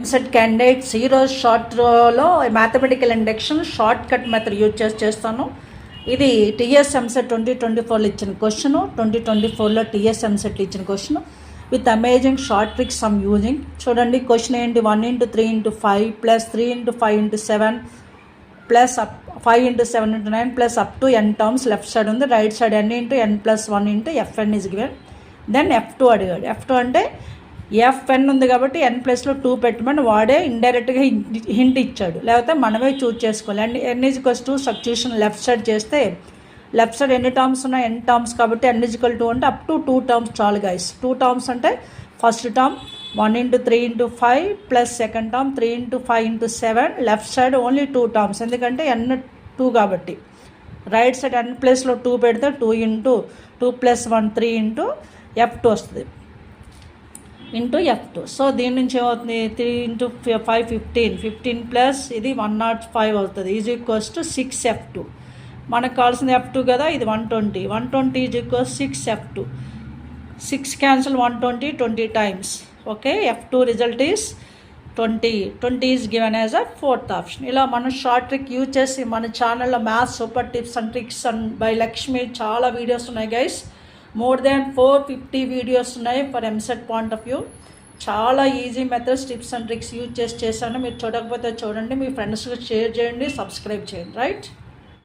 EAMCET candidates ఈరోజు షార్ట్లో mathematical induction short cut method use చేస్తాను. ఇది టీఎస్ ఎంసెట్ 2024లో ఇచ్చిన క్వశ్చన్, 2024లో టీఎస్ ఎంసెట్ ఇచ్చిన question with amazing short tricks sum using. చూడండి క్వశ్చన్ ఏంటి, 1 × 3 × 5 plus 3 × 5 × 7 plus 5 × 7 × 9 plus up to n terms left side ఉంది, right side n × n + 1 × fn is given. Then F2 అడిగాడు. F2 అంటే fn ఉంది కాబట్టి n ప్లస్లో 2 పెట్టమని వాడే ఇండైరెక్ట్గా హింట్ ఇచ్చాడు, లేకపోతే మనమే చూజ్ చేసుకోవాలి. And n = 2 substitution left side చేస్తే లెఫ్ట్ సైడ్ ఎన్ని టర్మ్స్ ఉన్నాయి, n టర్మ్స్ కాబట్టి n = 2 అంటే అప్ టు 2 టర్మ్స్ చాలు గైస్. 2 టర్మ్స్ అంటే first term 1 × 3 × 5 plus second term 3 × 5 × 7 left side only 2 terms ఎందుకంటే n 2 కాబట్టి. రైట్ సైడ్ n ప్లస్లో 2 పెడితే 2 × 2 + 1 3 × F2 వస్తుంది ఇంటూ F2. సో దీని నుంచి ఏమవుతుంది, 3 × 5 15 ప్లస్ ఇది 105 అవుతుంది, = 6 F2. మనకు కావాల్సింది F2 కదా, ఇది 120 = 6 F2. 6 cancel 120 20 times. Okay, F2 result is 20 is given as a 4th option. ఇలా మనం షార్ట్ ట్రిక్ యూజ్ చేసి మన ఛానల్లో maths super tips and tricks and by Lakshmi చాలా వీడియోస్ ఉన్నాయి గైస్. మోర్ దాన్ 450 వీడియోస్ ఉన్నాయి for EAMCET point of view. చాలా easy methods tips and tricks use చేశాను. మీరు చూడకపోతే చూడండి, మీ ఫ్రెండ్స్కి షేర్ చేయండి, సబ్స్క్రైబ్ చేయండి. రైట్.